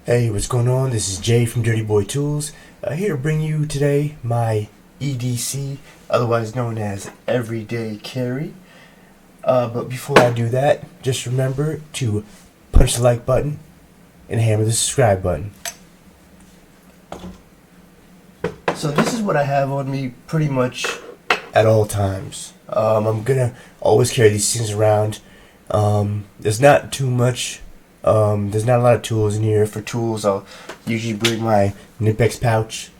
Hey, what's going on? This is Jay from Dirty Boy Tools, here to bring you today my EDC, otherwise known as Everyday Carry. But before I do that, just remember to punch the like button and hammer the subscribe button. So this is what I have on me pretty much at all times. I'm gonna always carry these things around. There's not too much. There's not a lot of tools in here. For tools, I'll usually bring my Nipex pouch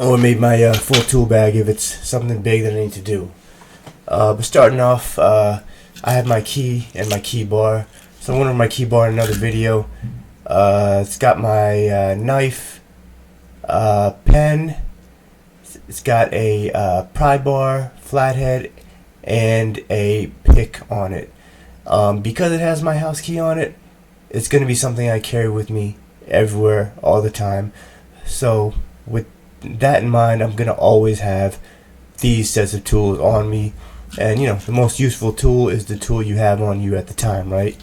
or maybe my full tool bag if it's something big that I need to do. But starting off, I have my key and my key bar. So I went over my key bar in another video. It's got my knife, pen. It's got a pry bar, flathead, and a pick on it. Because it has my house key on it, it's going to be something I carry with me everywhere, all the time. So with that in mind, I'm going to always have these sets of tools on me. And you know, the most useful tool is the tool you have on you at the time, right?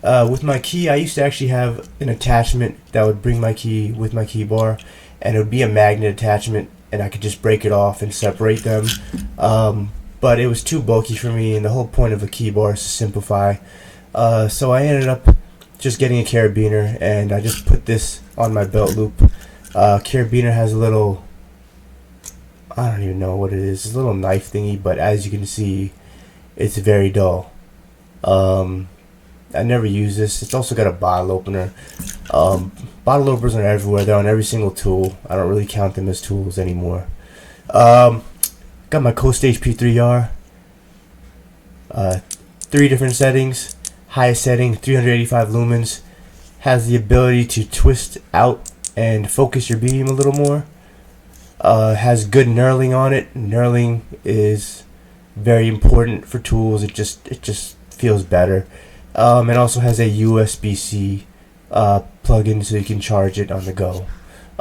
With my key, I used to actually have an attachment that would bring my key with my key bar, and it would be a magnet attachment, and I could just break it off and separate them. But it was too bulky for me, and the whole point of a key bar is to simplify. So I ended up just getting a carabiner, and I just put this on my belt loop. Carabiner has a little, I don't even know what it is, it's a little knife thingy, but as you can see, it's very dull. I never use this. It's also got a bottle opener. Bottle openers are everywhere. They're on every single tool. I don't really count them as tools anymore. Got my Coast HP3R. 3 different settings. Highest setting, 385 lumens. Has the ability to twist out and focus your beam a little more. Has good knurling on it. Knurling is very important for tools. It just feels better. It also has a USB-C plug-in, so you can charge it on the go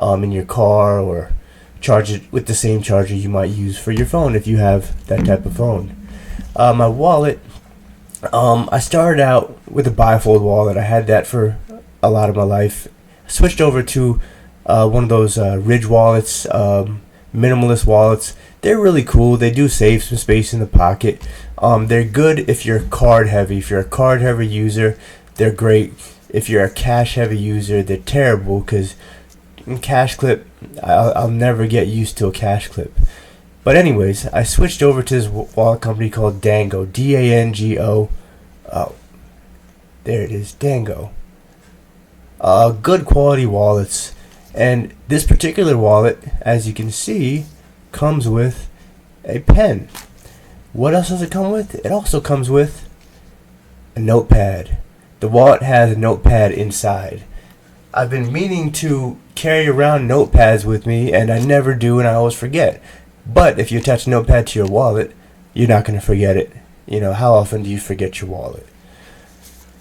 in your car, or charge it with the same charger you might use for your phone if you have that type of phone. My wallet, I started out with a bifold wallet. I had that for a lot of my life. I switched over to one of those Ridge wallets, minimalist wallets. They're really cool. They do save some space in the pocket. They're good if you're card heavy. If you're a card heavy user, they're great. If you're a cash heavy user, they're terrible, because cash clip, I'll never get used to a cash clip. But anyways, I switched over to this wallet company called Dango, D-A-N-G-O. Oh, there it is, Dango. Good quality wallets. And this particular wallet, as you can see, comes with a pen. What else does it come with? It also comes with a notepad. The wallet has a notepad inside. I've been meaning to carry around notepads with me, and I never do, and I always forget. But if you attach a notepad to your wallet, you're not going to forget it. You know, how often do you forget your wallet?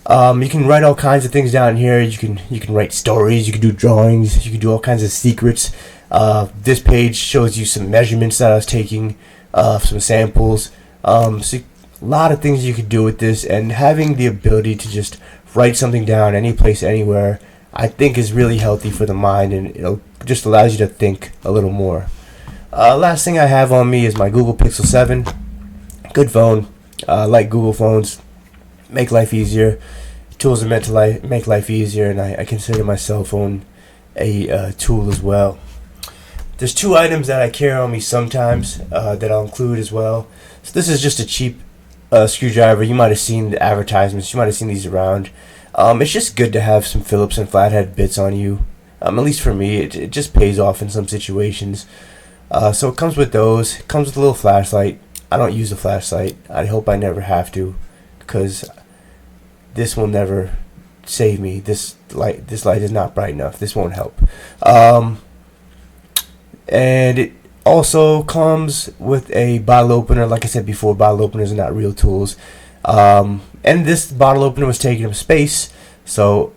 You can write all kinds of things down here. You can write stories, you can do drawings, you can do all kinds of secrets. This page shows you some measurements that I was taking, some samples. So a lot of things you could do with this, and having the ability to just write something down any place, anywhere, I think is really healthy for the mind, and it just allows you to think a little more. Last thing I have on me is my Google Pixel 7. Good phone. Like Google phones, make life easier. Tools are meant to make life easier, and I consider my cell phone a tool as well. There's 2 items that I carry on me sometimes that I'll include as well. So this is just a cheap screwdriver. You might have seen the advertisements. You might have seen these around. It's just good to have some Phillips and flathead bits on you. At least for me, it just pays off in some situations. So it comes with those. It comes with a little flashlight. I don't use a flashlight. I hope I never have to, because this will never save me. This light is not bright enough. This won't help. And it also comes with a bottle opener. Like I said before, bottle openers are not real tools. And this bottle opener was taking up space, so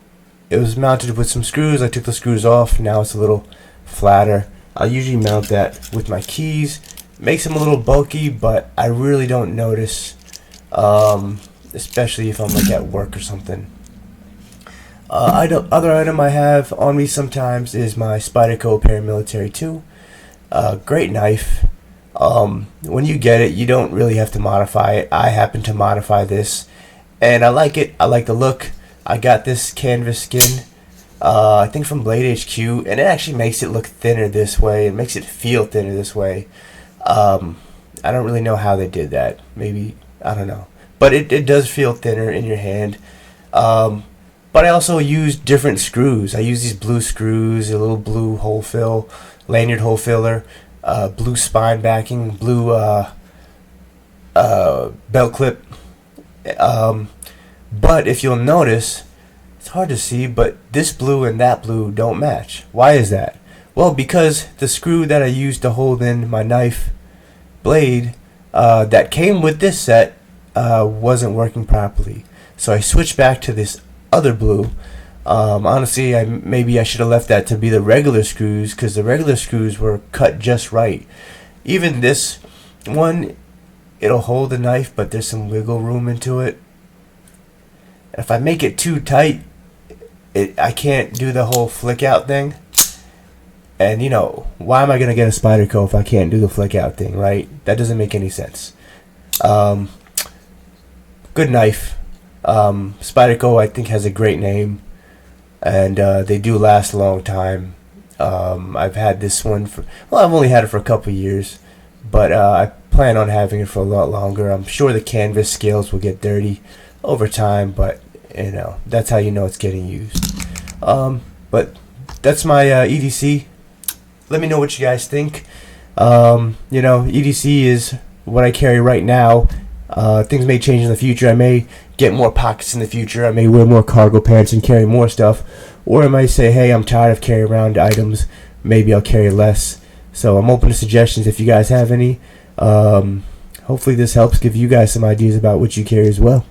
it was mounted with some screws. I took the screws off. Now it's a little flatter. I usually mount that with my keys. Makes them a little bulky, but I really don't notice, especially if I'm like at work or something. Other item I have on me sometimes is my Spyderco Paramilitary 2. Great knife. When you get it, you don't really have to modify it. I happen to modify this, and I like it. I like the look. I got this canvas skin, I think from Blade HQ, and it actually makes it look thinner this way. It makes it feel thinner this way. I don't really know how they did that. Maybe, I don't know. But it does feel thinner in your hand. But I also use different screws. I use these blue screws, a little blue hole fill, lanyard hole filler, blue spine backing, blue belt clip. But if you'll notice, it's hard to see, but this blue and that blue don't match. Why is that? Well, because the screw that I used to hold in my knife blade that came with this set wasn't working properly. So I switched back to this other blue. Honestly, maybe I should have left that to be the regular screws, because the regular screws were cut just right. Even this one, it'll hold the knife, but there's some wiggle room into it. And if I make it too tight, I can't do the whole flick out thing. And you know, why am I gonna get a Spyderco if I can't do the flick out thing, right? That doesn't make any sense. Good knife. Spyderco, I think, has a great name, and they do last a long time. I've had this one for, well, I've only had it for a couple years, but I plan on having it for a lot longer. I'm sure the canvas scales will get dirty over time, but you know, that's how you know it's getting used. But that's my EDC. Let me know what you guys think. You know, EDC is what I carry right now. Things may change in the future. I may get more pockets in the future. I may wear more cargo pants and carry more stuff. Or I might say, hey, I'm tired of carrying around items. Maybe I'll carry less. So I'm open to suggestions if you guys have any. Hopefully this helps give you guys some ideas about what you carry as well.